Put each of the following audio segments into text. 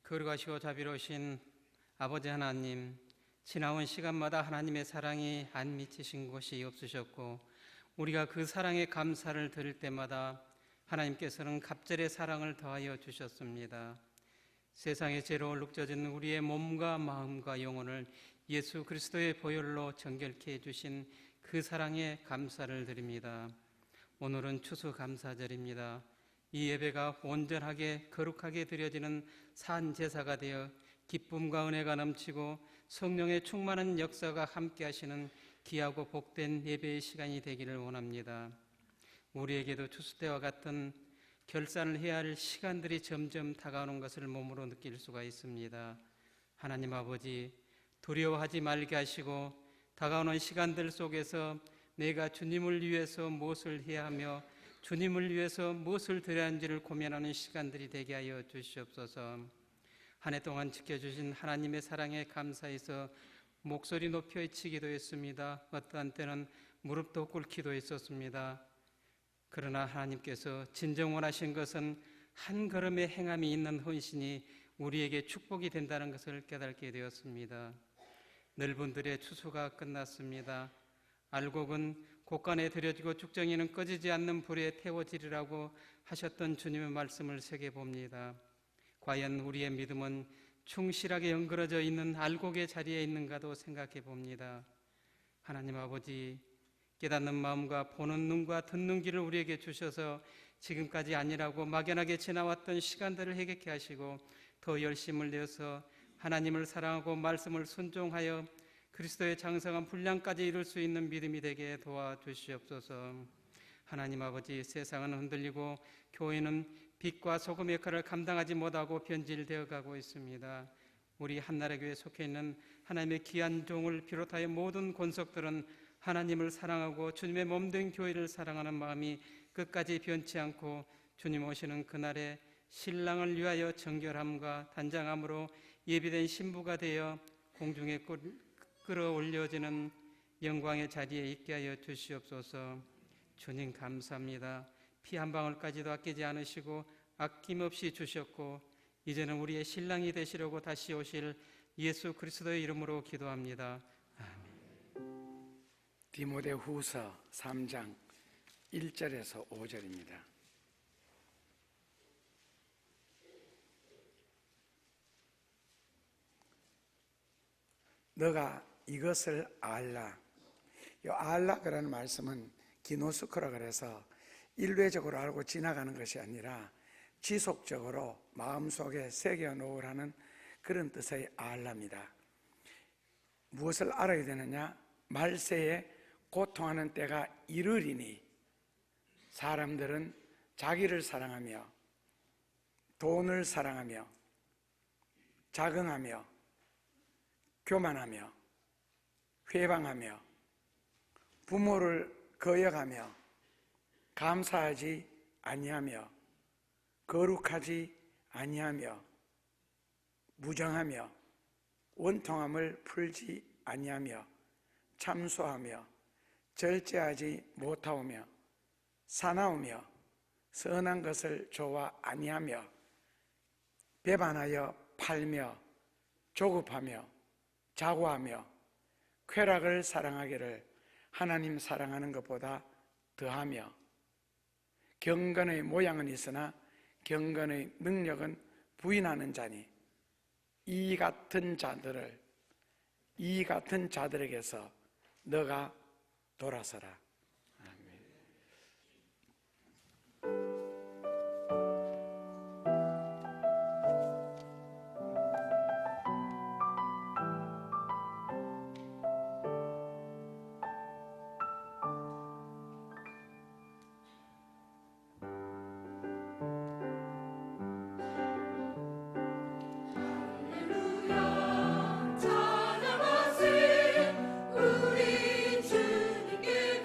거룩하시고 자비로우신 아버지 하나님, 지나온 시간마다 하나님의 사랑이 안 미치신 곳이 없으셨고 우리가 그 사랑에 감사를 드릴 때마다 하나님께서는 갑절의 사랑을 더하여 주셨습니다. 세상의 죄로 얼룩져진 우리의 몸과 마음과 영혼을 예수 그리스도의 보혈로 정결케 해주신 그 사랑에 감사를 드립니다. 오늘은 추수감사절입니다. 이 예배가 온전하게 거룩하게 드려지는 산제사가 되어 기쁨과 은혜가 넘치고 성령의 충만한 역사가 함께 하시는 귀하고 복된 예배의 시간이 되기를 원합니다. 우리에게도 추수 때와 같은 결산을 해야 할 시간들이 점점 다가오는 것을 몸으로 느낄 수가 있습니다. 하나님 아버지, 두려워하지 말게 하시고 다가오는 시간들 속에서 내가 주님을 위해서 무엇을 해야 하며 주님을 위해서 무엇을 드려야 하는지를 고민하는 시간들이 되게 하여 주시옵소서. 한 해 동안 지켜주신 하나님의 사랑에 감사해서 목소리 높여 외치기도 했습니다. 어떠한 때는 무릎도 꿇기도 했었습니다. 그러나 하나님께서 진정 원하신 것은 한 걸음의 행함이 있는 헌신이 우리에게 축복이 된다는 것을 깨닫게 되었습니다. 넓은 들의 추수가 끝났습니다. 알곡은 곳간에 들여지고 쭉정이는 꺼지지 않는 불에 태워지리라고 하셨던 주님의 말씀을 새겨봅니다. 과연 우리의 믿음은 충실하게 연그러져 있는 알곡의 자리에 있는가도 생각해 봅니다. 하나님 아버지, 깨닫는 마음과 보는 눈과 듣는 귀를 우리에게 주셔서 지금까지 아니라고 막연하게 지나왔던 시간들을 해결케 하시고 더 열심을 내어서 하나님을 사랑하고 말씀을 순종하여 그리스도의 장성한 분량까지 이룰 수 있는 믿음이 되게 도와주시옵소서. 하나님 아버지, 세상은 흔들리고 교회는 빛과 소금의 역할을 감당하지 못하고 변질되어 가고 있습니다. 우리 한나라 교회에 속해 있는 하나님의 귀한 종을 비롯하여 모든 권속들은 하나님을 사랑하고 주님의 몸된 교회를 사랑하는 마음이 끝까지 변치 않고 주님 오시는 그날에 신랑을 위하여 정결함과 단장함으로 예비된 신부가 되어 공중에 끌어올려지는 영광의 자리에 있게 하여 주시옵소서. 주님 감사합니다. 피 한 방울까지도 아끼지 않으시고 아낌없이 주셨고 이제는 우리의 신랑이 되시려고 다시 오실 예수 그리스도의 이름으로 기도합니다. 아멘. 디모데후서 3장 1절에서 5절입니다. 너가 이것을 알라. 이 알라라는 말씀은 기노스코라 그래서 일회적으로 알고 지나가는 것이 아니라 지속적으로 마음속에 새겨놓으라는 그런 뜻의 알라입니다. 무엇을 알아야 되느냐? 말세에 고통하는 때가 이르리니 사람들은 자기를 사랑하며 돈을 사랑하며 자긍하며 교만하며 회방하며 부모를 거역하며 감사하지 아니하며 거룩하지 아니하며 무정하며 원통함을 풀지 아니하며 참소하며 절제하지 못하오며 사나우며 선한 것을 좋아 아니하며 배반하여 팔며 조급하며 자고하며 쾌락을 사랑하기를 하나님 사랑하는 것보다 더하며 경건의 모양은 있으나 경건의 능력은 부인하는 자니 이 같은 자들에게서 너가 돌아서라. 찬양하세 우리 주님께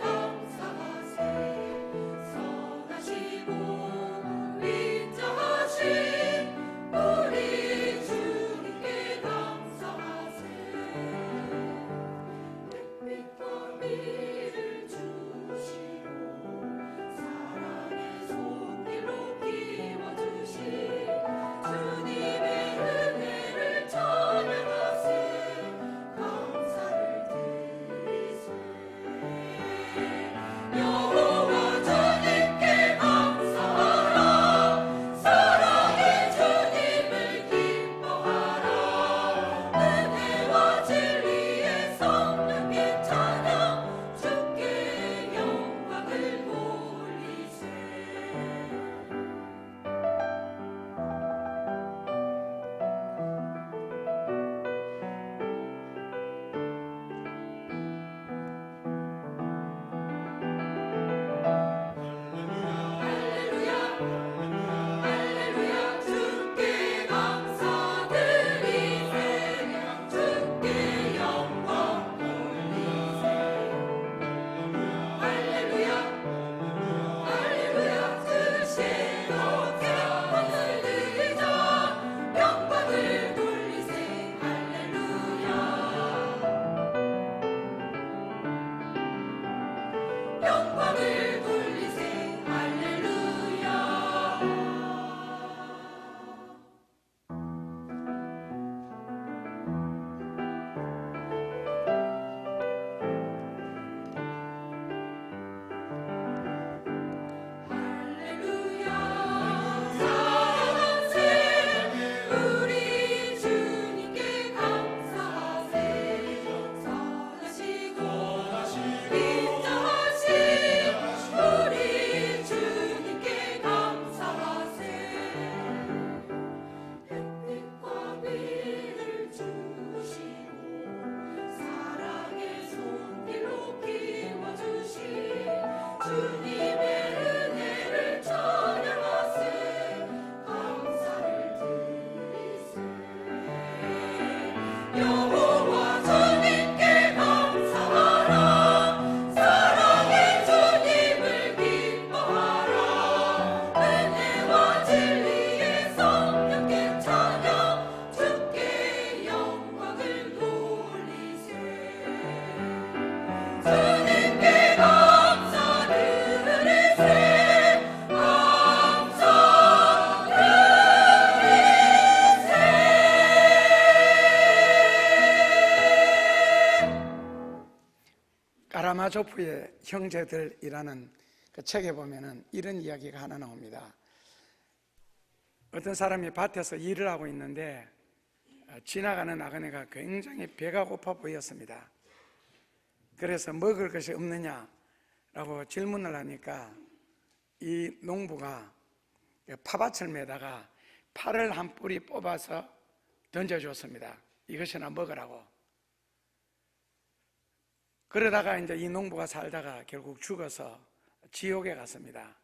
가마조프의 형제들이라는 그 책에 보면은 이런 이야기가 하나 나옵니다. 어떤 사람이 밭에서 일을 하고 있는데 지나가는 나그네가 굉장히 배가 고파 보였습니다. 그래서 먹을 것이 없느냐라고 질문을 하니까 이 농부가 파밭을 매다가 파를 한 뿌리 뽑아서 던져줬습니다. 이것이나 먹으라고. 그러다가 이제 이 농부가 살다가 결국 죽어서 지옥에 갔습니다.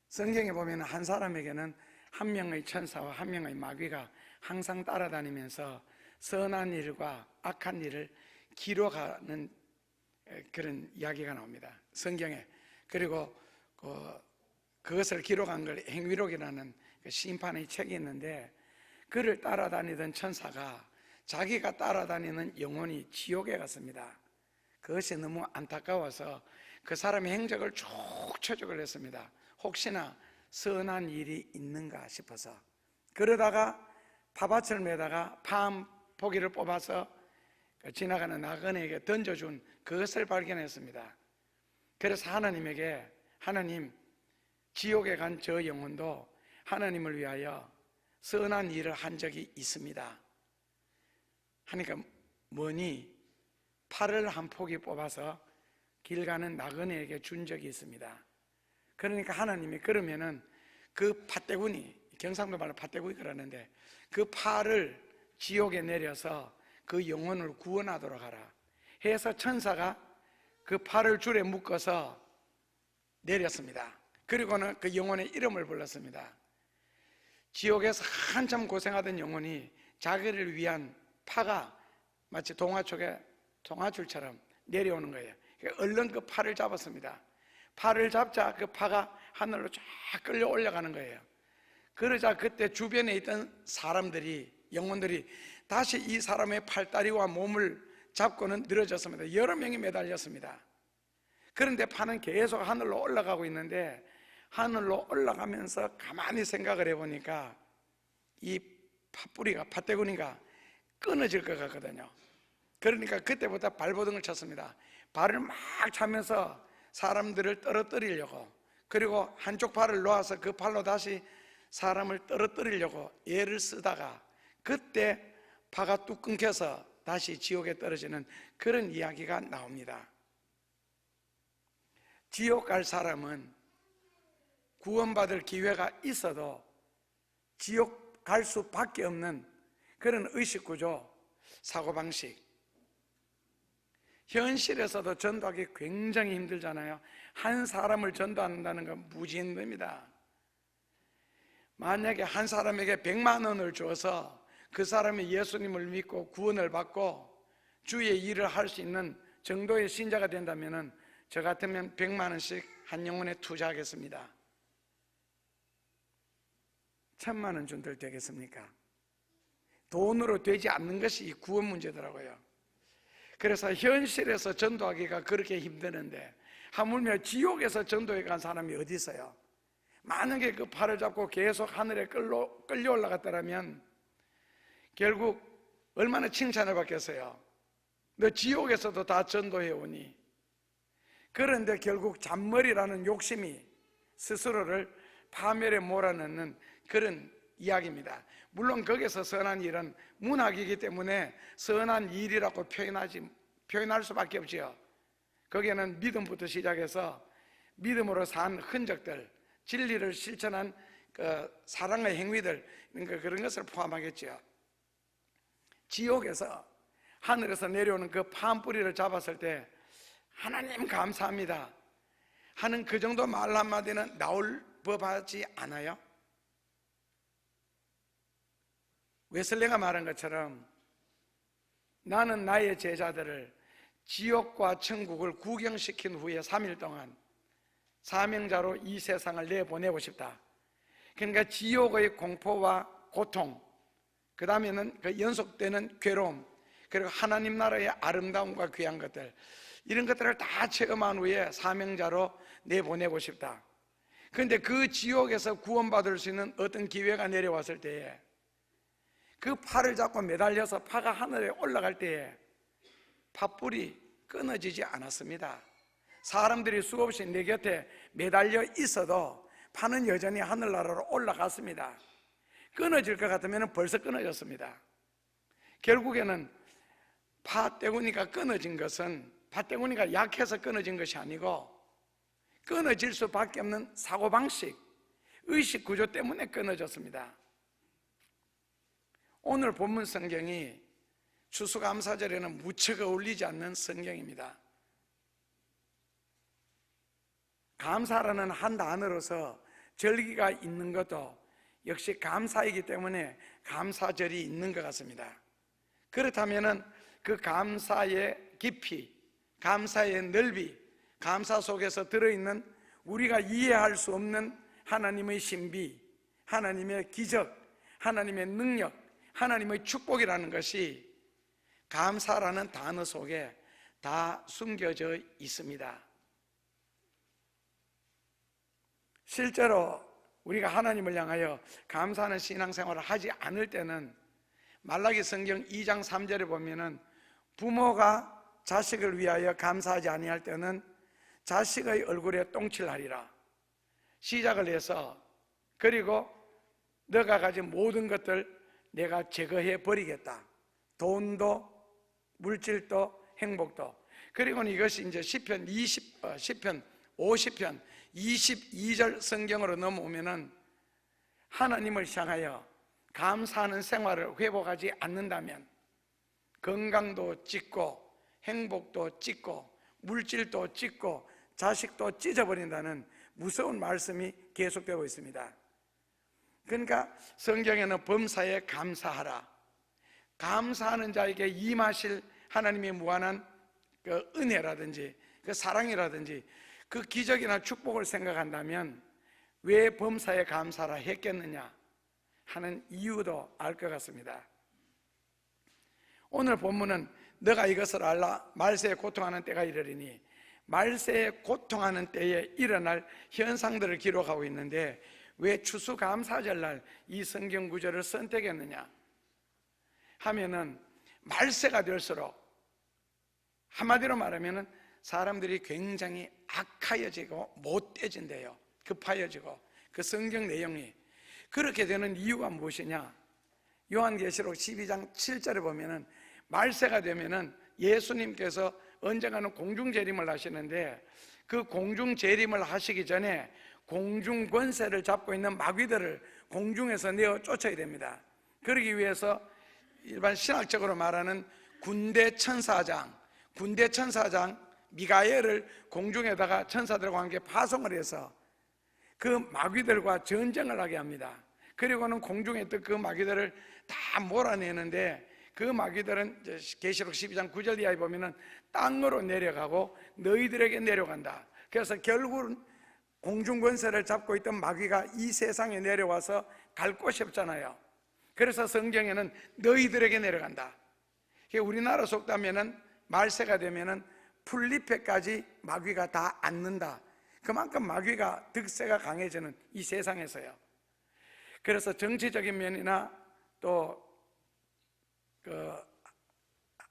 성경에 보면 한 사람에게는 한 명의 천사와 한 명의 마귀가 항상 따라다니면서 선한 일과 악한 일을 기록하는 그런 이야기가 나옵니다. 성경에. 그리고 그것을 기록한 걸 행위록이라는 심판의 책이 있는데, 그를 따라다니던 천사가 자기가 따라다니는 영혼이 지옥에 갔습니다. 그것이 너무 안타까워서 그 사람의 행적을 쭉 추적을 했습니다. 혹시나 선한 일이 있는가 싶어서. 그러다가 파밭을 매다가 파 한 포기를 뽑아서 지나가는 나그네에게 던져준 그것을 발견했습니다. 그래서 하나님에게, 하나님, 지옥에 간 저 영혼도 하나님을 위하여 선한 일을 한 적이 있습니다 하니까 뭐니? 파를 한 포기 뽑아서 길 가는 나그네에게 준 적이 있습니다. 그러니까 하나님이 그러면은 그 팥대군이, 경상도 말로 팥대군이 그러는데, 그 파를 지옥에 내려서 그 영혼을 구원하도록 하라 해서 천사가 그 파를 줄에 묶어서 내렸습니다. 그리고는 그 영혼의 이름을 불렀습니다. 지옥에서 한참 고생하던 영혼이 자기를 위한 파가 마치 동화줄처럼 내려오는 거예요. 얼른 그 파를 잡았습니다. 파를 잡자 그 파가 하늘로 쫙 끌려 올라가는 거예요. 그러자 그때 주변에 있던 사람들이, 영혼들이 다시 이 사람의 팔다리와 몸을 잡고는 늘어졌습니다. 여러 명이 매달렸습니다. 그런데 파는 계속 하늘로 올라가고 있는데, 하늘로 올라가면서 가만히 생각을 해보니까 이 팥뿌리가, 팥대구니가 끊어질 것 같거든요. 그러니까 그때부터 발버둥을 쳤습니다. 발을 막 차면서 사람들을 떨어뜨리려고, 그리고 한쪽 발을 놓아서 그 발로 다시 사람을 떨어뜨리려고 애를 쓰다가 그때 파가 뚝 끊겨서 다시 지옥에 떨어지는 그런 이야기가 나옵니다. 지옥 갈 사람은 구원받을 기회가 있어도 지옥 갈 수밖에 없는 그런 의식구조, 사고방식. 현실에서도 전도하기 굉장히 힘들잖아요. 한 사람을 전도한다는 건 무지 힘듭니다. 만약에 한 사람에게 100만 원을 줘서 그 사람이 예수님을 믿고 구원을 받고 주의 일을 할 수 있는 정도의 신자가 된다면 저 같으면 100만 원씩 한 영혼에 투자하겠습니다. 1000만 원 준들 되겠습니까? 돈으로 되지 않는 것이 이 구원 문제더라고요. 그래서 현실에서 전도하기가 그렇게 힘드는데 하물며 지옥에서 전도해 간 사람이 어디 있어요? 만약에 그 팔을 잡고 계속 하늘에 끌려 올라갔다면 결국 얼마나 칭찬을 받겠어요? 너 지옥에서도 다 전도해 오니. 그런데 결국 잔머리라는 욕심이 스스로를 파멸에 몰아넣는 그런 이야기입니다. 물론 거기서 선한 일은 문학이기 때문에 선한 일이라고 표현할 수밖에 없지요. 거기에는 믿음부터 시작해서 믿음으로 산 흔적들, 진리를 실천한 그 사랑의 행위들, 그런 것을 포함하겠죠. 지옥에서 하늘에서 내려오는 그 파한뿌리를 잡았을 때 하나님 감사합니다 하는 그 정도 말 한마디는 나올 법하지 않아요? 웨슬레가 말한 것처럼 나는 나의 제자들을 지옥과 천국을 구경시킨 후에 3일 동안 사명자로 이 세상을 내보내고 싶다. 그러니까 지옥의 공포와 고통, 그 다음에는 그 연속되는 괴로움, 그리고 하나님 나라의 아름다움과 귀한 것들, 이런 것들을 다 체험한 후에 사명자로 내보내고 싶다. 그런데 그 지옥에서 구원받을 수 있는 어떤 기회가 내려왔을 때에 그 팔을 잡고 매달려서 파가 하늘에 올라갈 때에 팥불이 끊어지지 않았습니다. 사람들이 수없이 내 곁에 매달려 있어도 파는 여전히 하늘나라로 올라갔습니다. 끊어질 것 같으면 벌써 끊어졌습니다. 결국에는 파 떼구니가 끊어진 것은 파 떼구니가 약해서 끊어진 것이 아니고 끊어질 수밖에 없는 사고방식, 의식 구조 때문에 끊어졌습니다. 오늘 본문 성경이 추수감사절에는 무척 어울리지 않는 성경입니다. 감사라는 한 단어로서 절기가 있는 것도 역시 감사이기 때문에 감사절이 있는 것 같습니다. 그렇다면 그 감사의 깊이, 감사의 넓이, 감사 속에서 들어있는 우리가 이해할 수 없는 하나님의 신비, 하나님의 기적, 하나님의 능력, 하나님의 축복이라는 것이 감사라는 단어 속에 다 숨겨져 있습니다. 실제로 우리가 하나님을 향하여 감사하는 신앙생활을 하지 않을 때는 말라기 성경 2장 3절에 보면은 부모가 자식을 위하여 감사하지 아니할 때는 자식의 얼굴에 똥칠 하리라 시작을 해서, 그리고 너가 가진 모든 것들 내가 제거해 버리겠다. 돈도 물질도 행복도. 그리고는 이것이 이제 시편 50편 22절 성경으로 넘어오면은 하나님을 향하여 감사하는 생활을 회복하지 않는다면 건강도 찢고 행복도 찢고 물질도 찢고 자식도 찢어버린다는 무서운 말씀이 계속되고 있습니다. 그러니까 성경에는 범사에 감사하라, 감사하는 자에게 임하실 하나님의 무한한 그 은혜라든지 그 사랑이라든지 그 기적이나 축복을 생각한다면 왜 범사에 감사라 했겠느냐 하는 이유도 알 것 같습니다. 오늘 본문은 너가 이것을 알라, 말세에 고통하는 때가 이르리니, 말세에 고통하는 때에 일어날 현상들을 기록하고 있는데 왜 추수감사절날 이 성경 구절을 선택했느냐 하면은 말세가 될수록 한마디로 말하면은 사람들이 굉장히 악하여지고 못돼진대요. 급하여지고. 그 성경 내용이 그렇게 되는 이유가 무엇이냐? 요한계시록 12장 7절에 보면은 말세가 되면은 예수님께서 언젠가는 공중재림을 하시는데 그 공중재림을 하시기 전에 공중 권세를 잡고 있는 마귀들을 공중에서 내어 쫓아야 됩니다. 그러기 위해서 일반 신학적으로 말하는 군대 천사장 미가엘을 공중에다가 천사들과 함께 파송을 해서 그 마귀들과 전쟁을 하게 합니다. 그리고는 공중에 있던 그 마귀들을 다 몰아내는데 그 마귀들은 계시록 12장 9절 이하에 보면은 땅으로 내려가고 너희들에게 내려간다. 그래서 결국은 공중 권세를 잡고 있던 마귀가 이 세상에 내려와서 갈 곳이 없잖아요. 그래서 성경에는 너희들에게 내려간다. 우리나라 속담에는 말세가 되면은 풀잎에까지 마귀가 다 앉는다. 그만큼 마귀가 득세가 강해지는 이 세상에서요. 그래서 정치적인 면이나 또 그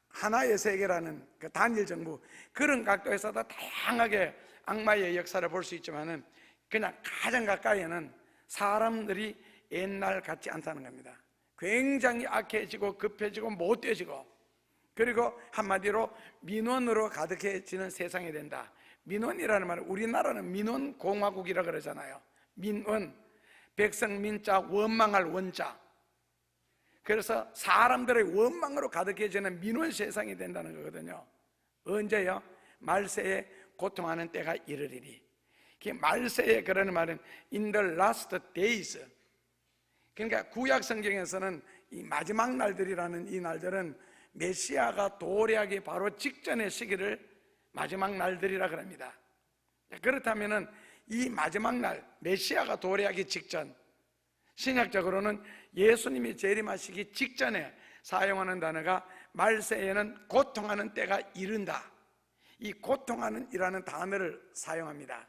하나의 세계라는 그 단일 정부 그런 각도에서도 다양하게 악마의 역사를 볼 수 있지만은 그냥 가장 가까이에는 사람들이 옛날 같지 않다는 겁니다. 굉장히 악해지고 급해지고 못돼지고, 그리고 한마디로 민원으로 가득해지는 세상이 된다. 민원이라는 말은 우리나라는 민원공화국이라 그러잖아요. 민원, 백성 민자, 원망할 원자. 그래서 사람들의 원망으로 가득해지는 민원 세상이 된다는 거거든요. 언제요? 말세에 고통하는 때가 이르리니. 말세에 그러는 말은 in the last days. 그러니까 구약 성경에서는 이 마지막 날들이라는 이 날들은 메시아가 도래하기 바로 직전의 시기를 마지막 날들이라 그럽니다. 그렇다면은 이 마지막 날 메시아가 도래하기 직전, 신약적으로는 예수님이 재림하시기 직전에 사용하는 단어가 말세에는 고통하는 때가 이른다. 이 고통하는 이라는 단어를 사용합니다.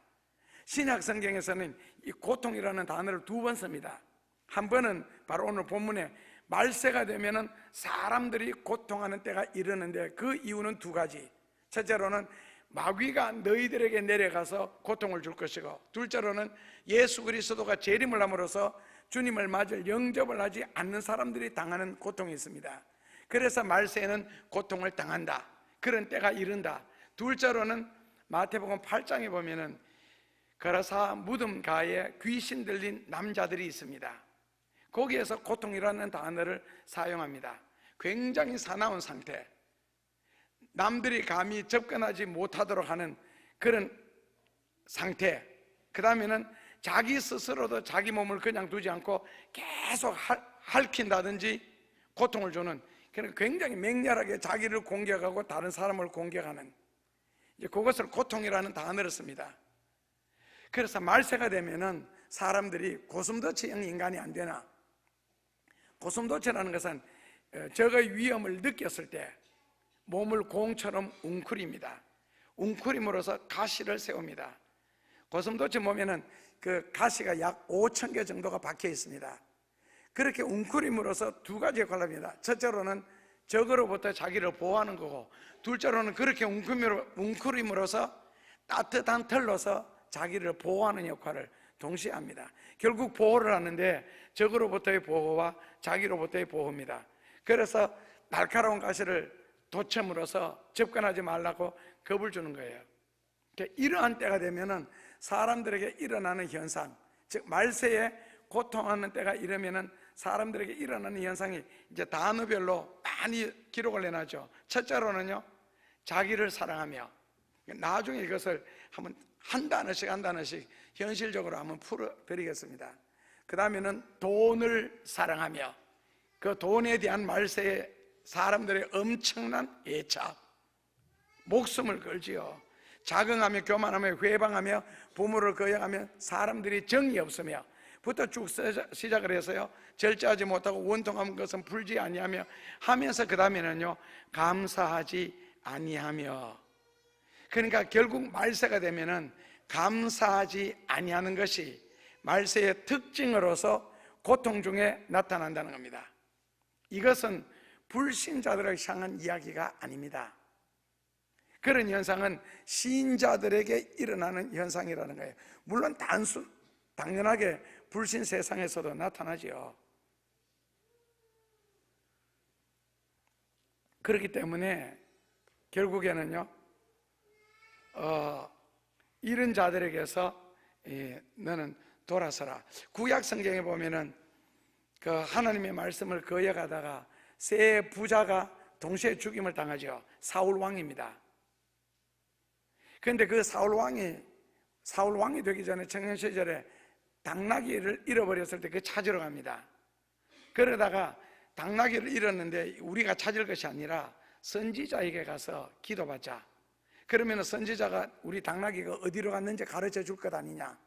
신약 성경에서는 이 고통이라는 단어를 두 번 씁니다. 한 번은 바로 오늘 본문에 말세가 되면은 사람들이 고통하는 때가 이르는데 그 이유는 두 가지. 첫째로는 마귀가 너희들에게 내려가서 고통을 줄 것이고, 둘째로는 예수 그리스도가 재림을 함으로써 주님을 맞을 영접을 하지 않는 사람들이 당하는 고통이 있습니다. 그래서 말세에는 고통을 당한다, 그런 때가 이른다. 둘째로는 마태복음 8장에 보면은 거라사 무덤가에 귀신 들린 남자들이 있습니다. 거기에서 고통이라는 단어를 사용합니다. 굉장히 사나운 상태, 남들이 감히 접근하지 못하도록 하는 그런 상태. 그 다음에는 자기 스스로도 자기 몸을 그냥 두지 않고 계속 핥힌다든지 고통을 주는, 굉장히 맹렬하게 자기를 공격하고 다른 사람을 공격하는, 이제 그것을 고통이라는 단어를 씁니다. 그래서 말세가 되면은 사람들이 고슴도치형 인간이 안 되나, 고슴도치라는 것은 적의 위험을 느꼈을 때 몸을 공처럼 웅크립니다. 웅크림으로써 가시를 세웁니다. 고슴도치 몸에는 그 가시가 약 5,000개 정도가 박혀 있습니다. 그렇게 웅크림으로써 두 가지 역할을 합니다. 첫째로는 적으로부터 자기를 보호하는 거고, 둘째로는 그렇게 웅크림으로써 따뜻한 털로서 자기를 보호하는 역할을 동시에 합니다. 결국 보호를 하는데 적으로부터의 보호와 자기로부터의 보호입니다. 그래서 날카로운 가시를 도첨으로써 접근하지 말라고 겁을 주는 거예요. 이러한 때가 되면은 사람들에게 일어나는 현상, 즉 말세에 고통하는 때가 이러면은 사람들에게 일어나는 현상이 이제 단어별로 많이 기록을 해놨죠. 첫째로는요, 자기를 사랑하며, 나중에 이것을 한번 한 단어씩 현실적으로 한번 풀어드리겠습니다. 그 다음에는 돈을 사랑하며, 그 돈에 대한 말세에 사람들의 엄청난 애착, 목숨을 걸지요. 자긍하며 교만하며 회방하며 부모를 거역하며 사람들이 정이 없으며 부터 쭉 시작을 해서요, 절제하지 못하고 원통한 것은 풀지 아니하며 하면서 그 다음에는요, 감사하지 아니하며. 그러니까 결국 말세가 되면은 감사하지 아니하는 것이 말세의 특징으로서 고통 중에 나타난다는 겁니다. 이것은 불신자들을 향한 이야기가 아닙니다. 그런 현상은 신자들에게 일어나는 현상이라는 거예요. 물론 당연하게 불신 세상에서도 나타나죠. 그렇기 때문에 결국에는요, 이런 자들에게서 너는 돌아서라. 구약 성경에 보면은 그 하나님의 말씀을 거역하다가 세 부자가 동시에 죽임을 당하죠. 사울 왕입니다. 그런데 그 사울 왕이 되기 전에 청년 시절에 당나귀를 잃어버렸을 때 그 찾으러 갑니다. 그러다가 당나귀를 잃었는데 우리가 찾을 것이 아니라 선지자에게 가서 기도받자. 그러면 선지자가 우리 당나귀가 어디로 갔는지 가르쳐 줄 것 아니냐.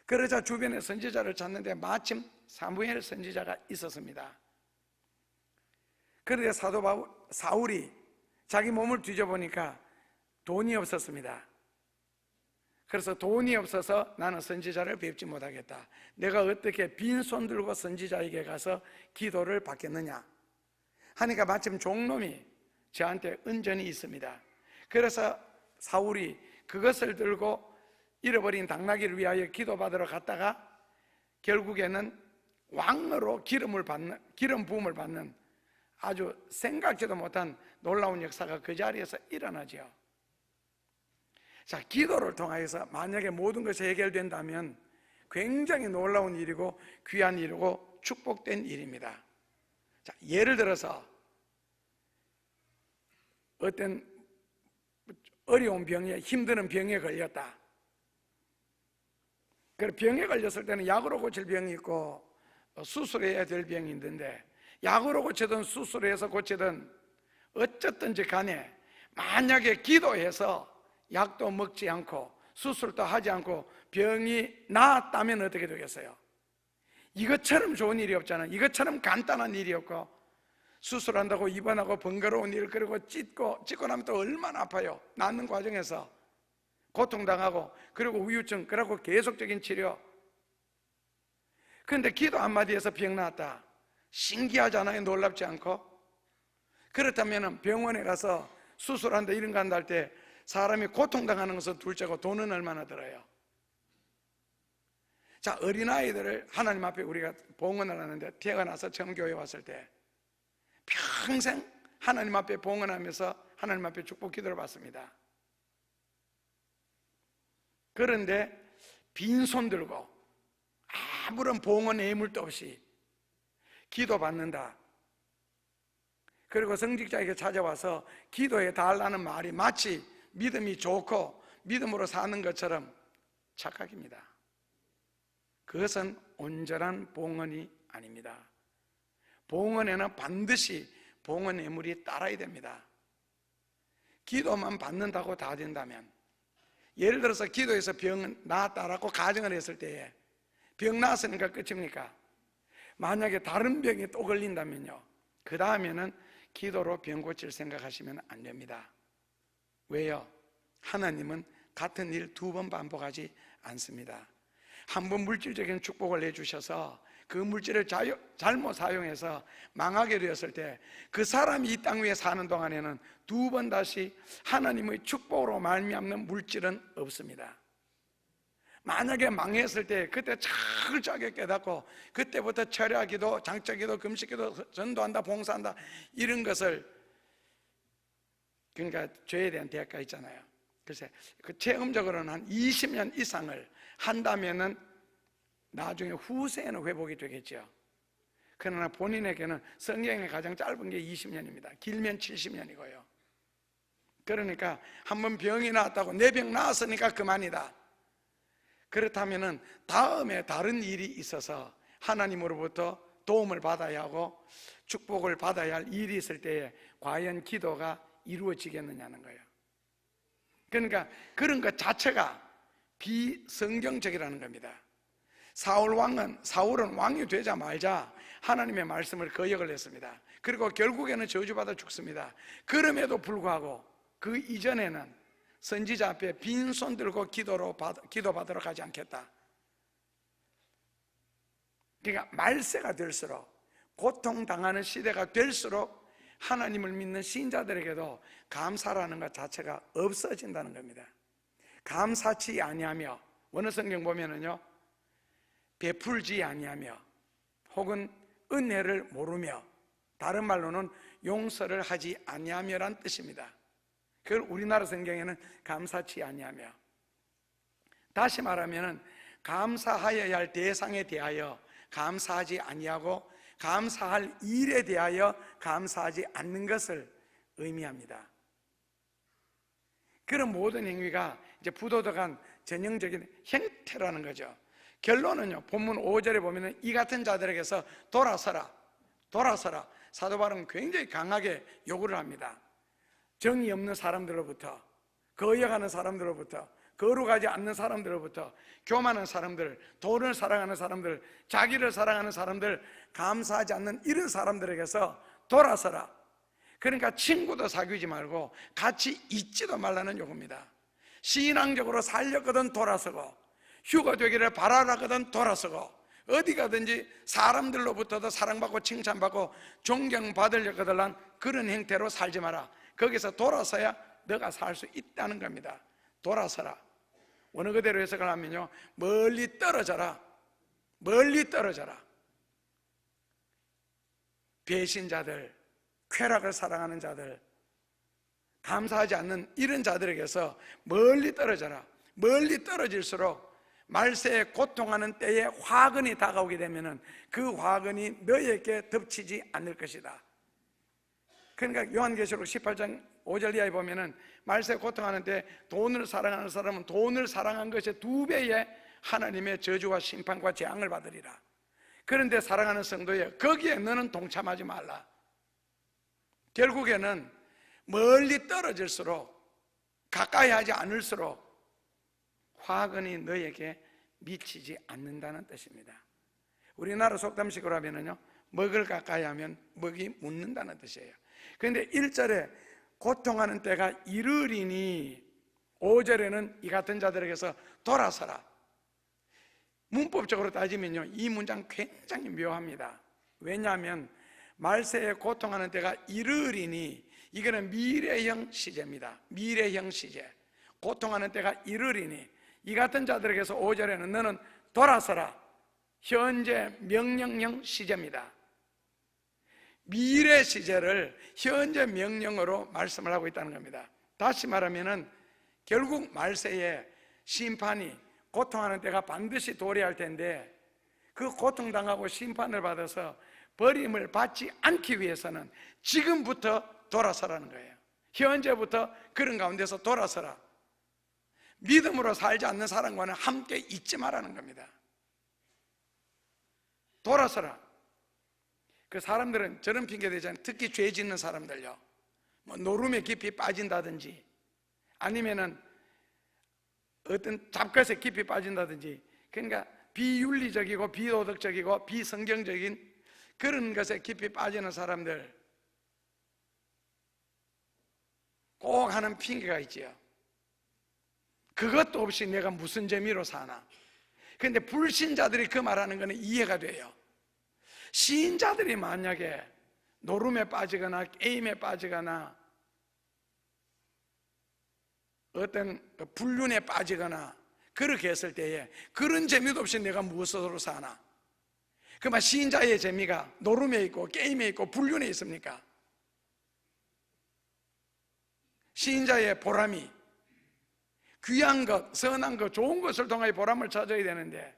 그러자 주변에 선지자를 찾는데 마침 사무엘 선지자가 있었습니다. 그런데 사울이 자기 몸을 뒤져보니까 돈이 없었습니다. 그래서 돈이 없어서 나는 선지자를 뵙지 못하겠다. 내가 어떻게 빈손 들고 선지자에게 가서 기도를 받겠느냐 하니까 마침 종놈이 저한테 은전이 있습니다. 그래서 사울이 그것을 들고 잃어버린 당나귀를 위하여 기도받으러 갔다가 결국에는 왕으로 기름 부음을 받는 아주 생각지도 못한 놀라운 역사가 그 자리에서 일어나죠. 자, 기도를 통해서 만약에 모든 것이 해결된다면 굉장히 놀라운 일이고 귀한 일이고 축복된 일입니다. 자, 예를 들어서 어떤 어려운 병에, 힘드는 병에 걸렸다. 그 병에 걸렸을 때는 약으로 고칠 병이 있고 수술해야 될 병이 있는데, 약으로 고치든 수술해서 고치든 어쨌든지 간에 만약에 기도해서 약도 먹지 않고 수술도 하지 않고 병이 나았다면 어떻게 되겠어요? 이것처럼 좋은 일이 없잖아요. 이것처럼 간단한 일이 없고, 수술한다고 입원하고 번거로운 일, 그리고 찢고 나면 또 얼마나 아파요. 낫는 과정에서 고통당하고, 그리고 우유증, 그리고 계속적인 치료. 그런데 기도 한마디에서 병 나았다. 신기하잖아요. 놀랍지 않고. 그렇다면 병원에 가서 수술한다 이런 거 한다 할 때 사람이 고통당하는 것은 둘째고 돈은 얼마나 들어요? 자, 어린아이들을 하나님 앞에 우리가 봉헌을 하는데, 태어나서 처음 교회 왔을 때 평생 하나님 앞에 봉헌하면서 하나님 앞에 축복 기도를 받습니다. 그런데 빈손 들고 아무런 봉헌 예물도 없이 기도 받는다. 그리고 성직자에게 찾아와서 기도해 달라는 말이 마치 믿음이 좋고 믿음으로 사는 것처럼 착각입니다. 그것은 온전한 봉헌이 아닙니다. 봉헌에는 반드시 봉헌 예물이 따라야 됩니다. 기도만 받는다고 다 된다면, 예를 들어서 기도해서 병 나았다라고 가정을 했을 때에 병 나았으니까 끝입니까? 만약에 다른 병이 또 걸린다면요, 그 다음에는 기도로 병 고칠 생각하시면 안 됩니다. 왜요? 하나님은 같은 일 2번 반복하지 않습니다. 한 번 물질적인 축복을 내주셔서 그 물질을 잘못 사용해서 망하게 되었을 때 그 사람이 이 땅 위에 사는 동안에는 2번 다시 하나님의 축복으로 말미암는 물질은 없습니다. 만약에 망했을 때 그때 철저하게 깨닫고 그때부터 철야기도, 장처기도, 금식기도, 전도한다, 봉사한다, 이런 것을, 그러니까 죄에 대한 대가가 있잖아요. 그래서 그 체험적으로는 한 20년 이상을 한다면은 나중에 후세에는 회복이 되겠죠. 그러나 본인에게는 성경에 가장 짧은 게 20년입니다. 길면 70년이고요. 그러니까 한번 병이 나왔다고 내 병 나았으니까 그만이다. 그렇다면은 다음에 다른 일이 있어서 하나님으로부터 도움을 받아야 하고 축복을 받아야 할 일이 있을 때에 과연 기도가 이루어지겠느냐는 거예요. 그러니까 그런 것 자체가 비성경적이라는 겁니다. 사울은 왕이 되자마자 하나님의 말씀을 거역을 했습니다. 그리고 결국에는 저주받아 죽습니다. 그럼에도 불구하고 그 이전에는 선지자 앞에 빈손 들고 기도받으러 가지 않겠다. 그러니까 말세가 될수록, 고통당하는 시대가 될수록 하나님을 믿는 신자들에게도 감사라는 것 자체가 없어진다는 겁니다. 감사치 아니하며, 원어 성경 보면은요, 베풀지 아니하며 혹은 은혜를 모르며, 다른 말로는 용서를 하지 아니하며란 뜻입니다. 그걸 우리나라 성경에는 감사치 아니하며, 다시 말하면은 감사하여야 할 대상에 대하여 감사하지 아니하고 감사할 일에 대하여 감사하지 않는 것을 의미합니다. 그런 모든 행위가 이제 부도덕한 전형적인 형태라는 거죠. 결론은요, 본문 5절에 보면은 이 같은 자들에게서 돌아서라, 돌아서라. 사도 바울은 굉장히 강하게 요구를 합니다. 정이 없는 사람들로부터, 거역하는 사람들로부터, 거룩하지 않는 사람들로부터, 교만한 사람들, 돈을 사랑하는 사람들, 자기를 사랑하는 사람들, 감사하지 않는 이런 사람들에게서 돌아서라. 그러니까 친구도 사귀지 말고 같이 있지도 말라는 요구입니다. 신앙적으로 살렸거든 돌아서고, 휴가 되기를 바라거든 돌아서고, 어디 가든지 사람들로부터도 사랑받고 칭찬받고 존경받으려거든 한 그런 형태로 살지 마라. 거기서 돌아서야 너가 살 수 있다는 겁니다. 돌아서라. 어느 그대로 해석을 하면요, 멀리 떨어져라. 멀리 떨어져라. 배신자들, 쾌락을 사랑하는 자들, 감사하지 않는 이런 자들에게서 멀리 떨어져라. 멀리 떨어질수록 말세에 고통하는 때에 화근이 다가오게 되면 그 화근이 너에게 덮치지 않을 것이다. 그러니까 요한계시록 18장 5절 이하에 보면은 말세에 고통하는 때 돈을 사랑하는 사람은 돈을 사랑한 것의 2배의 하나님의 저주와 심판과 재앙을 받으리라. 그런데 사랑하는 성도여, 거기에 너는 동참하지 말라. 결국에는 멀리 떨어질수록, 가까이 하지 않을수록 화근이 너에게 미치지 않는다는 뜻입니다. 우리나라 속담식으로 하면은요, 먹을 가까이 하면 먹이 묻는다는 뜻이에요. 그런데 1절에 고통하는 때가 이르리니, 5절에는 이 같은 자들에게서 돌아서라. 문법적으로 따지면요, 이 문장 굉장히 묘합니다. 왜냐하면 말세에 고통하는 때가 이르리니, 이거는 미래형 시제입니다. 미래형 시제. 고통하는 때가 이르리니 이 같은 자들에게서 5절에는 너는 돌아서라. 현재 명령형 시제입니다. 미래 시제를 현재 명령으로 말씀을 하고 있다는 겁니다. 다시 말하면은 결국 말세에 심판이, 고통하는 때가 반드시 도래할 텐데 그 고통당하고 심판을 받아서 버림을 받지 않기 위해서는 지금부터 돌아서라는 거예요. 현재부터 그런 가운데서 돌아서라. 믿음으로 살지 않는 사람과는 함께 있지 말라는 겁니다. 돌아서라. 그 사람들은 저런 핑계 대잖아요. 특히 죄 짓는 사람들요, 뭐 노름에 깊이 빠진다든지 아니면은 어떤 잡것에 깊이 빠진다든지, 그러니까 비윤리적이고 비도덕적이고 비성경적인 그런 것에 깊이 빠지는 사람들 꼭 하는 핑계가 있지요. 그것도 없이 내가 무슨 재미로 사나. 그런데 불신자들이 그 말하는 거는 이해가 돼요. 시인자들이 만약에 노름에 빠지거나 게임에 빠지거나 어떤 불륜에 빠지거나 그렇게 했을 때에 그런 재미도 없이 내가 무엇으로 사나. 그만 시인자의 재미가 노름에 있고 게임에 있고 불륜에 있습니까? 시인자의 보람이 귀한 것, 선한 것, 좋은 것을 통하여 보람을 찾아야 되는데,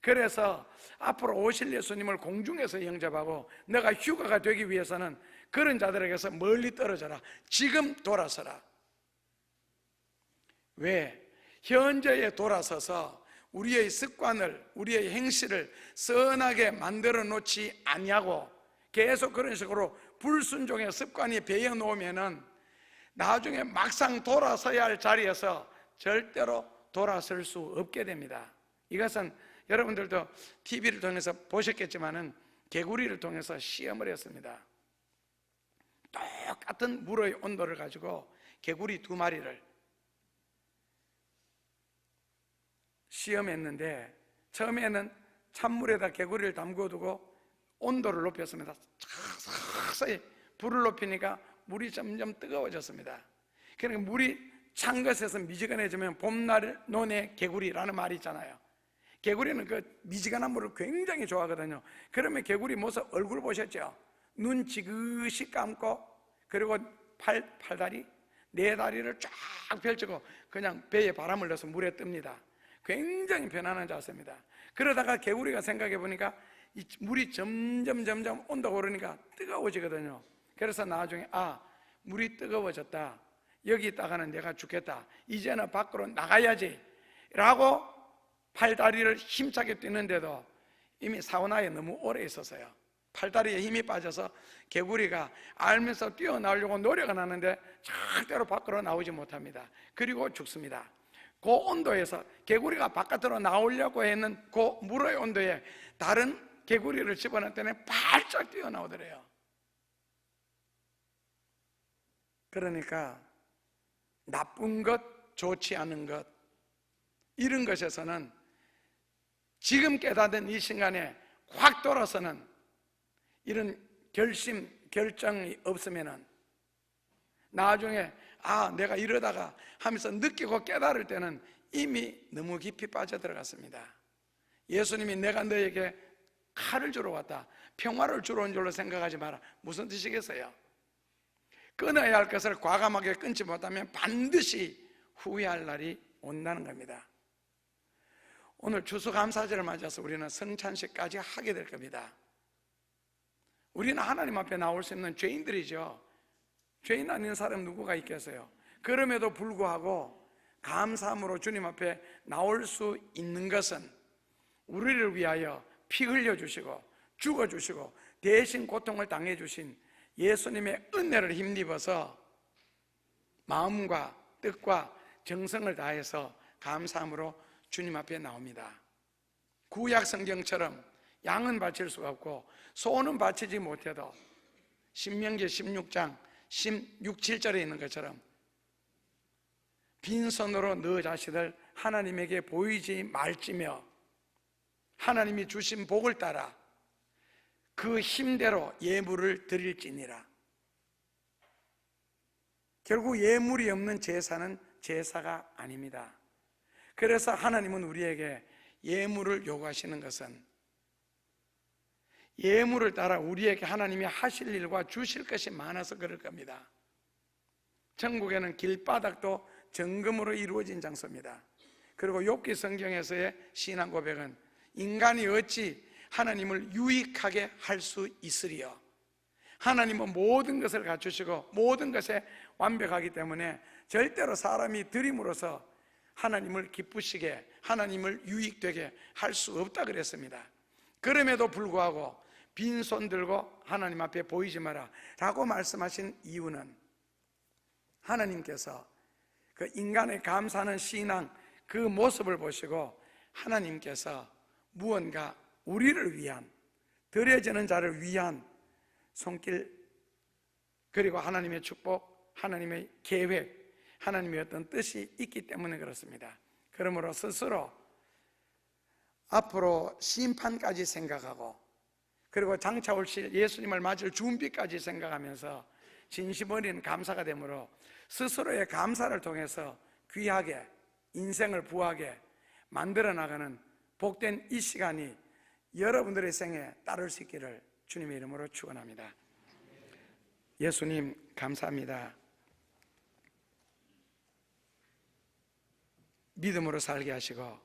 그래서 앞으로 오실 예수님을 공중에서 영접하고 너가 휴가가 되기 위해서는 그런 자들에게서 멀리 떨어져라. 지금 돌아서라. 왜? 현재에 돌아서서 우리의 습관을, 우리의 행실을 선하게 만들어 놓지 아니하고 계속 그런 식으로 불순종의 습관이 배어 놓으면은 나중에 막상 돌아서야 할 자리에서 절대로 돌아설 수 없게 됩니다. 이것은 여러분들도 TV를 통해서 보셨겠지만은 개구리를 통해서 시험을 했습니다. 똑같은 물의 온도를 가지고 개구리 2마리를 시험했는데, 처음에는 찬물에다 개구리를 담궈두고 온도를 높였습니다. 서서히 불을 높이니까 물이 점점 뜨거워졌습니다. 그러니까 물이 찬 것에서 미지근해지면 봄날 논의 개구리라는 말이 있잖아요. 개구리는 그 미지근한 물을 굉장히 좋아하거든요. 그러면 개구리 모습, 얼굴 보셨죠? 눈 지그시 감고, 그리고 팔다리, 네 다리를 쫙 펼치고 그냥 배에 바람을 넣어서 물에 뜹니다. 굉장히 편안한 자세입니다. 그러다가 개구리가 생각해 보니까 이 물이 점점 온도가 오르니까 뜨거워지거든요. 그래서 나중에 물이 뜨거워졌다, 여기 있다가는 내가 죽겠다, 이제는 밖으로 나가야지 라고 팔다리를 힘차게 뛰는데도 이미 사우나에 너무 오래 있었어요. 팔다리에 힘이 빠져서 개구리가 알면서 뛰어나오려고 노력은 하는데 절대로 밖으로 나오지 못합니다. 그리고 죽습니다. 그 온도에서 개구리가 바깥으로 나오려고 했는 그 물의 온도에 다른 개구리를 집어넣을 발짝 뛰어나오더래요. 그러니까 나쁜 것, 좋지 않은 것, 이런 것에서는 지금 깨닫은 이 순간에 확 돌아서는 이런 결정이 없으면은 나중에 내가 이러다가 하면서 느끼고 깨달을 때는 이미 너무 깊이 빠져들어갔습니다. 예수님이 내가 너에게 칼을 주러 왔다, 평화를 주러 온 줄로 생각하지 마라. 무슨 뜻이겠어요? 끊어야 할 것을 과감하게 끊지 못하면 반드시 후회할 날이 온다는 겁니다. 오늘 추수감사절을 맞아서 우리는 성찬식까지 하게 될 겁니다. 우리는 하나님 앞에 나올 수 있는 죄인들이죠. 죄인 아닌 사람 누구가 있겠어요? 그럼에도 불구하고 감사함으로 주님 앞에 나올 수 있는 것은 우리를 위하여 피 흘려주시고 죽어주시고 대신 고통을 당해주신 예수님의 은혜를 힘입어서 마음과 뜻과 정성을 다해서 감사함으로 주님 앞에 나옵니다. 구약 성경처럼 양은 바칠 수가 없고 소는 바치지 못해도 신명기 16장 16, 7절에 있는 것처럼 빈손으로 너 자신을 하나님에게 보이지 말지며 하나님이 주신 복을 따라 그 힘대로 예물을 드릴지니라. 결국 예물이 없는 제사는 제사가 아닙니다. 그래서 하나님은 우리에게 예물을 요구하시는 것은 예물을 따라 우리에게 하나님이 하실 일과 주실 것이 많아서 그럴 겁니다. 천국에는 길바닥도 정금으로 이루어진 장소입니다. 그리고 욥기 성경에서의 신앙 고백은 인간이 어찌 하나님을 유익하게 할 수 있으리요. 하나님은 모든 것을 갖추시고 모든 것에 완벽하기 때문에 절대로 사람이 드림으로써 하나님을 기쁘시게, 하나님을 유익되게 할 수 없다 그랬습니다. 그럼에도 불구하고 빈손 들고 하나님 앞에 보이지 마라 라고 말씀하신 이유는 하나님께서 그 인간의 감사하는 신앙 그 모습을 보시고 하나님께서 무언가 우리를 위한, 드려지는 자를 위한 손길, 그리고 하나님의 축복, 하나님의 계획, 하나님의 어떤 뜻이 있기 때문에 그렇습니다. 그러므로 스스로 앞으로 심판까지 생각하고 그리고 장차 오실 예수님을 맞을 준비까지 생각하면서 진심 어린 감사가 되므로 스스로의 감사를 통해서 귀하게 인생을 부하게 만들어 나가는 복된 이 시간이 여러분들의 생에 따를 수 있기를 주님의 이름으로 축원합니다. 예수님 감사합니다. 믿음으로 살게 하시고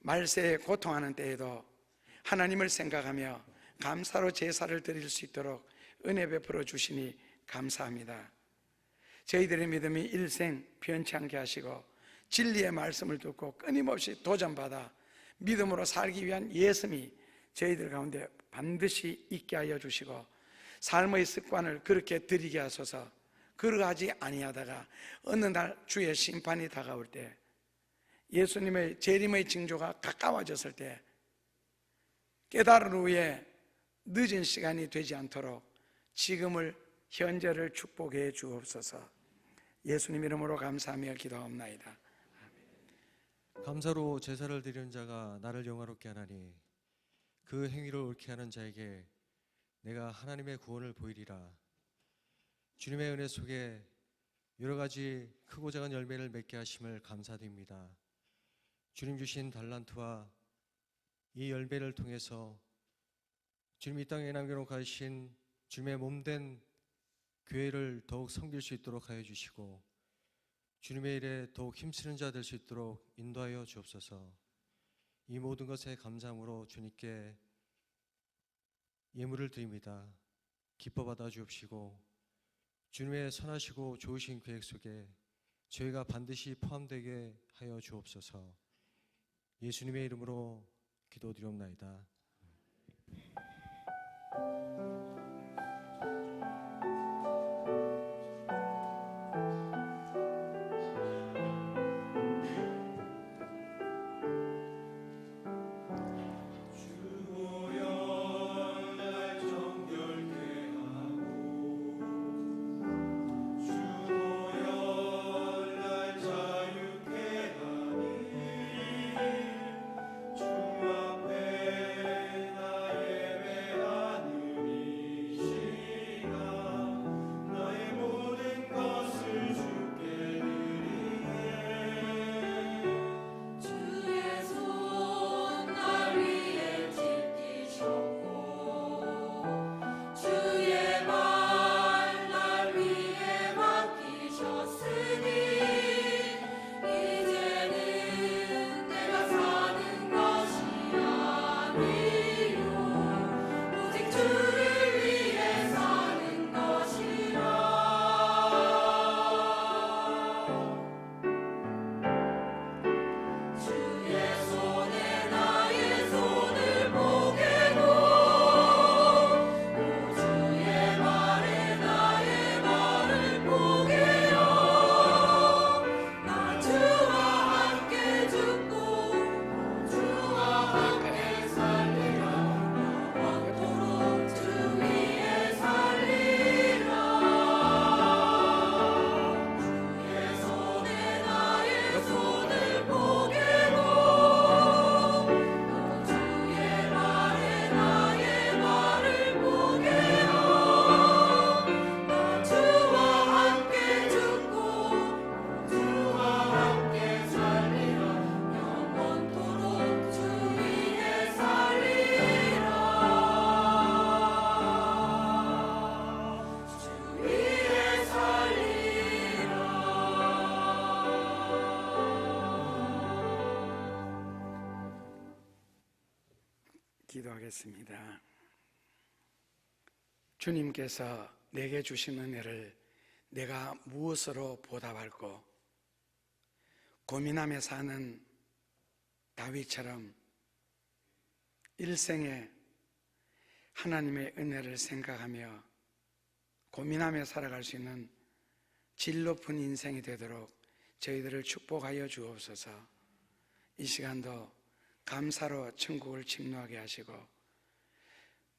말세에 고통하는 때에도 하나님을 생각하며 감사로 제사를 드릴 수 있도록 은혜 베풀어 주시니 감사합니다. 저희들의 믿음이 일생 변치 않게 하시고 진리의 말씀을 듣고 끊임없이 도전받아 믿음으로 살기 위한 예심이 저희들 가운데 반드시 있게 하여 주시고 삶의 습관을 그렇게 들이게 하소서. 그러하지 아니하다가 어느 날 주의 심판이 다가올 때 예수님의 재림의 징조가 가까워졌을 때 깨달은 후에 늦은 시간이 되지 않도록 지금을 현재를 축복해 주옵소서. 예수님 이름으로 감사하며 기도하옵나이다. 감사로 제사를 드리는 자가 나를 영화롭게 하나니 그 행위를 옳게 하는 자에게 내가 하나님의 구원을 보이리라. 주님의 은혜 속에 여러 가지 크고 작은 열매를 맺게 하심을 감사드립니다. 주님 주신 달란트와 이 열매를 통해서 주님 이 땅에 남겨놓고 가신 주님의 몸된 교회를 더욱 섬길 수 있도록 하여 주시고 주님의 일에 더욱 힘쓰는 자 될 수 있도록 인도하여 주옵소서. 이 모든 것에 감사함으로 주님께 예물을 드립니다. 기뻐 받아 주옵시고 주님의 선하시고 좋으신 계획 속에 저희가 반드시 포함되게 하여 주옵소서. 예수님의 이름으로 기도드리옵나이다. 기도하겠습니다. 주님께서 내게 주신 은혜를 내가 무엇으로 보답할꼬? 고민하며 사는 다윗처럼 일생에 하나님의 은혜를 생각하며 고민하며 살아갈 수 있는 질 높은 인생이 되도록 저희들을 축복하여 주옵소서. 이 시간도 감사로 천국을 침노하게 하시고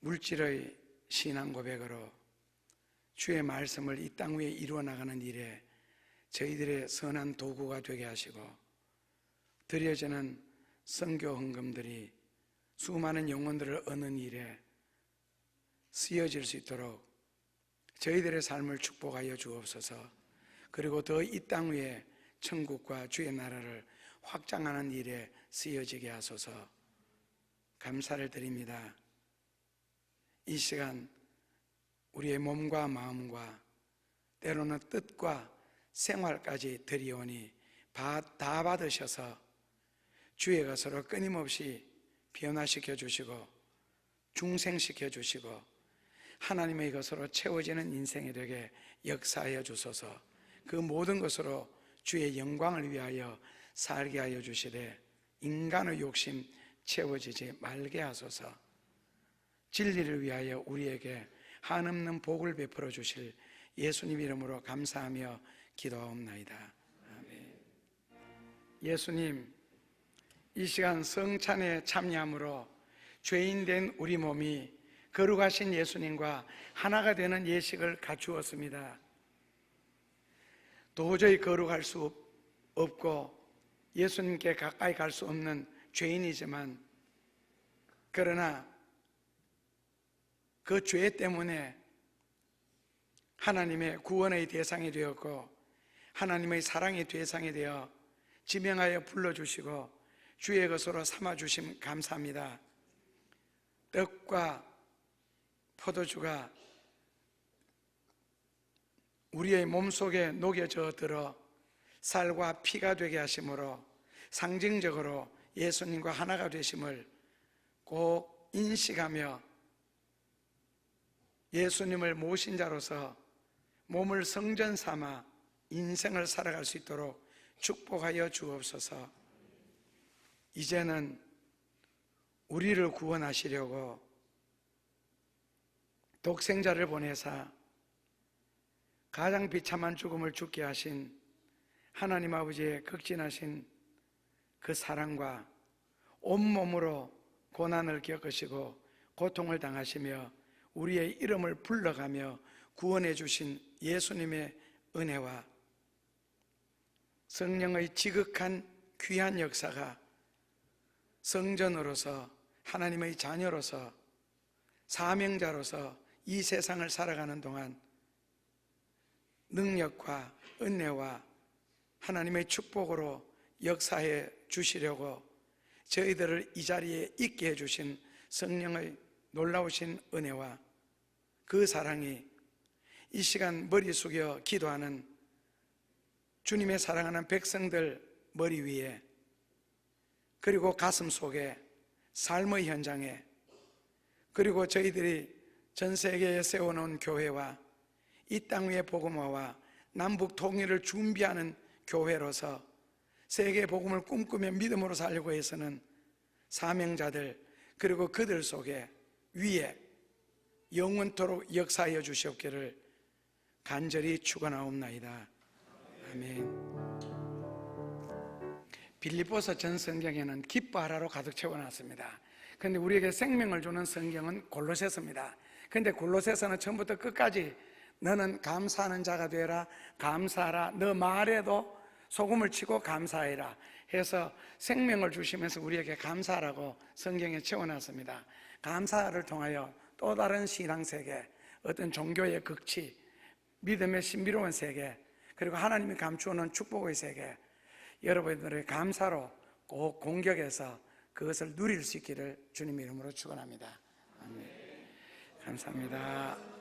물질의 신앙 고백으로 주의 말씀을 이 땅 위에 이루어 나가는 일에 저희들의 선한 도구가 되게 하시고 드려지는 선교 헌금들이 수많은 영혼들을 얻는 일에 쓰여질 수 있도록 저희들의 삶을 축복하여 주옵소서. 그리고 더 이 땅 위에 천국과 주의 나라를 확장하는 일에 쓰여지게 하소서. 감사를 드립니다. 이 시간 우리의 몸과 마음과 때로는 뜻과 생활까지 드리오니 다 받으셔서 주의 것으로 끊임없이 변화시켜 주시고 중생시켜 주시고 하나님의 것으로 채워지는 인생이 되게 역사하여 주소서. 그 모든 것으로 주의 영광을 위하여 살게 하여 주시되 인간의 욕심 채워지지 말게 하소서. 진리를 위하여 우리에게 한없는 복을 베풀어 주실 예수님 이름으로 감사하며 기도하옵나이다. 아멘. 예수님, 이 시간 성찬에 참여함으로 죄인된 우리 몸이 거룩하신 예수님과 하나가 되는 예식을 갖추었습니다. 도저히 거룩할 수 없고 예수님께 가까이 갈 수 없는 죄인이지만, 그러나 그 죄 때문에 하나님의 구원의 대상이 되었고 하나님의 사랑의 대상이 되어 지명하여 불러주시고 주의 것으로 삼아주심 감사합니다. 떡과 포도주가 우리의 몸속에 녹여져 들어 살과 피가 되게 하심으로 상징적으로 예수님과 하나가 되심을 꼭 인식하며 예수님을 모신 자로서 몸을 성전 삼아 인생을 살아갈 수 있도록 축복하여 주옵소서. 이제는 우리를 구원하시려고 독생자를 보내사 가장 비참한 죽음을 죽게 하신 하나님 아버지의 극진하신 그 사랑과 온몸으로 고난을 겪으시고 고통을 당하시며 우리의 이름을 불러가며 구원해 주신 예수님의 은혜와 성령의 지극한 귀한 역사가 성전으로서 하나님의 자녀로서 사명자로서 이 세상을 살아가는 동안 능력과 은혜와 하나님의 축복으로 역사해 주시려고 저희들을 이 자리에 있게 해주신 성령의 놀라우신 은혜와 그 사랑이 이 시간 머리 숙여 기도하는 주님의 사랑하는 백성들 머리 위에, 그리고 가슴 속에, 삶의 현장에, 그리고 저희들이 전 세계에 세워놓은 교회와 이 땅 위의 복음화와 남북 통일을 준비하는 교회로서 세계 복음을 꿈꾸며 믿음으로 살려고 해서는 사명자들, 그리고 그들 속에 위에 영원토록 역사하여 주시옵기를 간절히 축원하옵나이다. 아멘. 빌립보서 전 성경에는 기뻐하라로 가득 채워놨습니다. 그런데 우리에게 생명을 주는 성경은 골로새서입니다. 그런데 골로새서는 처음부터 끝까지 너는 감사하는 자가 되라, 감사하라, 너 말에도 소금을 치고 감사해라 해서 생명을 주시면서 우리에게 감사하라고 성경에 채워놨습니다. 감사를 통하여 또 다른 신앙세계, 어떤 종교의 극치, 믿음의 신비로운 세계, 그리고 하나님이 감추어놓은 축복의 세계, 여러분들의 감사로 꼭 공격해서 그것을 누릴 수 있기를 주님 이름으로 축원합니다. 아멘. 감사합니다.